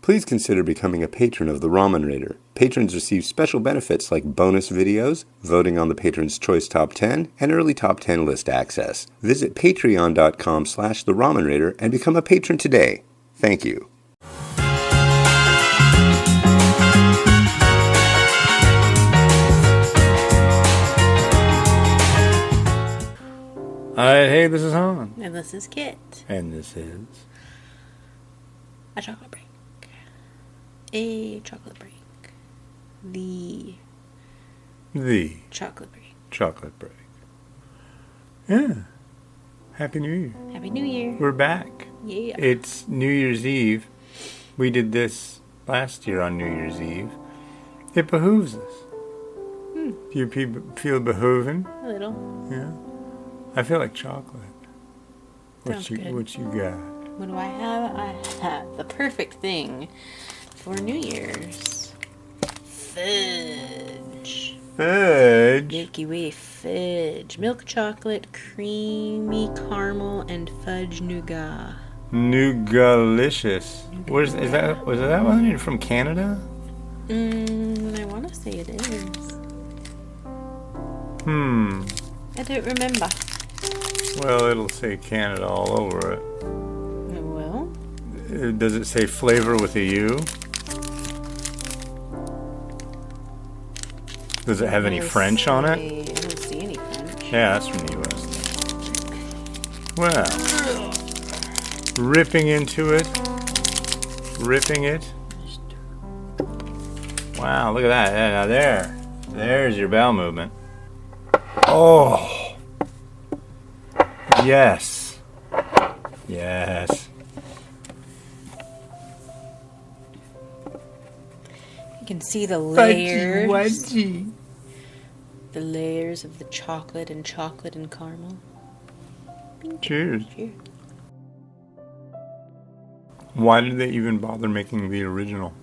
Please consider becoming a patron of the Ramen Raider. Patrons receive special benefits like bonus videos, voting on the Patron's Choice Top 10, and early Top 10 list access. Visit patreon.com/The Ramen Raider and become a patron today. Thank you. Alright, hey, this is Han. And this is Kit. And this is... A chocolate break. A chocolate break. The chocolate break. Chocolate break. Yeah. Happy New Year. Happy New Year. We're back. Yeah. It's New Year's Eve. We did this last year on New Year's Eve. It behooves us. Do you feel behooving? A little. Yeah. I feel like chocolate. Sounds good. What you got? What do I have? I have the perfect thing for New Year's. Fudge. Fudge. Milky Way fudge. Milk chocolate, creamy caramel, and fudge nougat. Nougalicious. Was that one from Canada? I want to say it is. I don't remember. Well, it'll say Canada all over it. Well? Does it say flavor with a U? Does it have any French on it? I don't see any French. Yeah, that's from the U.S. Well, ripping into it. Ripping it. Wow, look at that. Yeah, now there's your bowel movement. Oh. Yes. Yes. You can see the layers. Fudgy. The layers of the chocolate and caramel. Cheers. Cheers. Why did they even bother making the original?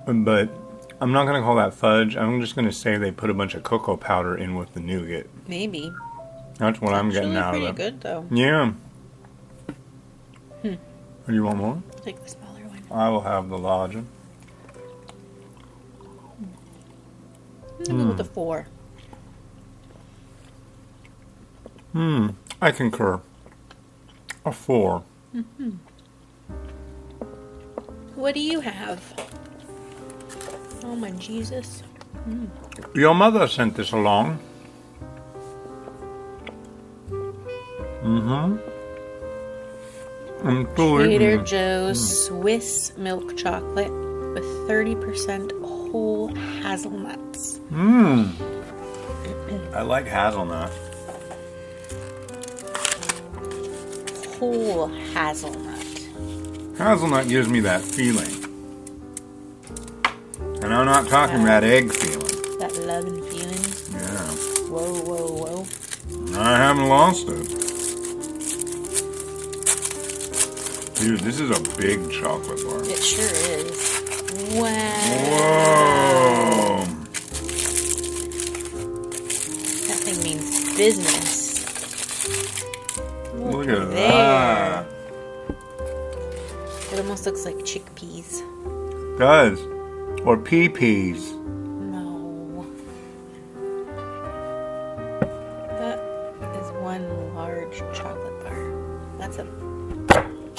But I'm not going to call that fudge. I'm just going to say they put a bunch of cocoa powder in with the nougat. Maybe. That's what I'm getting out of it. Pretty good though. Yeah. Do you want more? I'll take the smaller one. I will have the larger. I'll go with the 4. I concur. A 4. What do you have? Oh my Jesus. Your mother sent this along. Trader Joe's Swiss milk chocolate with 30% whole hazelnuts. I like hazelnut. Whole hazelnut. Hazelnut gives me that feeling. And I'm not talking that egg feeling. That loving feeling. Yeah. Whoa, whoa, whoa. I haven't lost it. Dude, this is a big chocolate bar. It sure is. Wow. Whoa. That thing means business. Look at there. that. It almost looks like chickpeas. Does. Or pea-peas. No. That is one large chocolate bar. That's a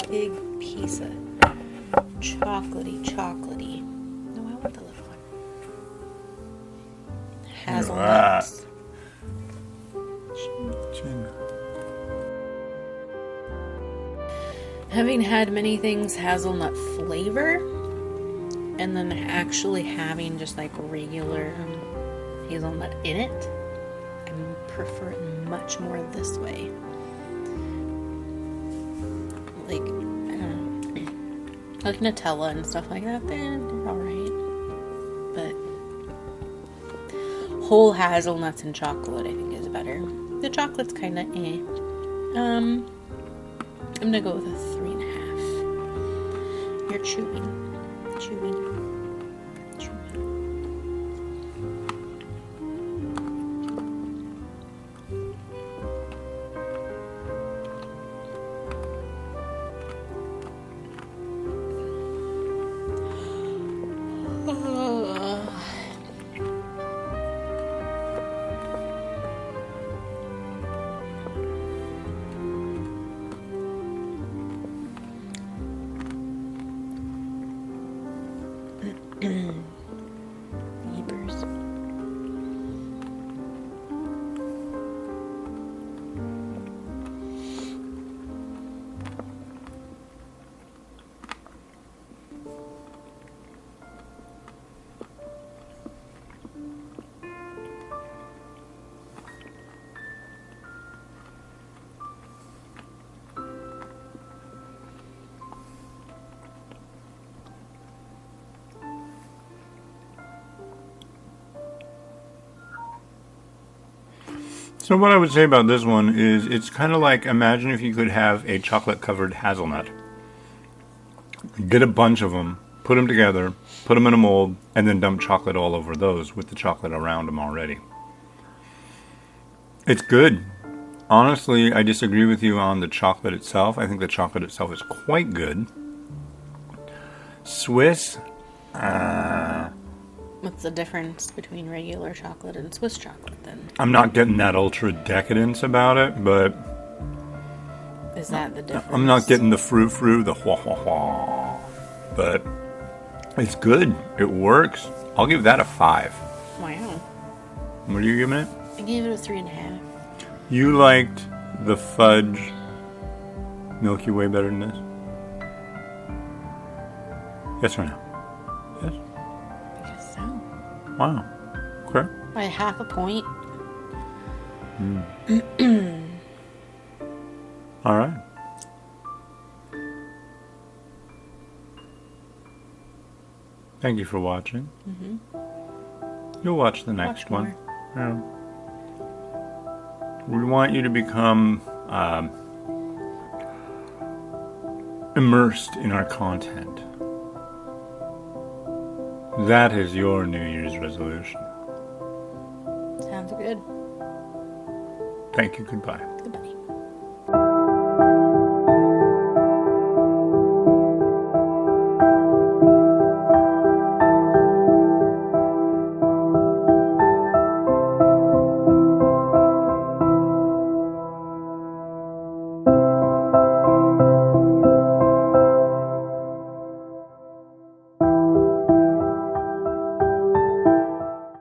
big piece of chocolatey. No, I want the little one. Hazelnuts. Chin. Having had many things hazelnut flavor, and then actually having just like regular hazelnut in it, I prefer it much more this way. Like, I don't know, like Nutella and stuff like that, they're alright. But whole hazelnuts and chocolate, I think, is better. The chocolate's kind of eh. I'm gonna go with a 3.5. You're chewing. Jeepers. So what I would say about this one is it's kind of like, imagine if you could have a chocolate-covered hazelnut. Get a bunch of them, put them together, put them in a mold, and then dump chocolate all over those with the chocolate around them already. It's good. Honestly, I disagree with you on the chocolate itself. I think the chocolate itself is quite good. Swiss, What's the difference between regular chocolate and Swiss chocolate then? I'm not getting that ultra decadence about it, but Is that the difference? I'm not getting the fruit, the wah. But it's good. It works. I'll give that a 5. Wow. What are you giving it? I gave it a 3.5. You liked the fudge Milky Way better than this? Yes or no? Yes? I guess so. Wow. Okay. By half a point. All right. Thank you for watching. You'll watch the next Watch one. Yeah. We want you to become immersed in our content. That is your New Year's resolution. Sounds good. Thank you. Goodbye. Goodbye.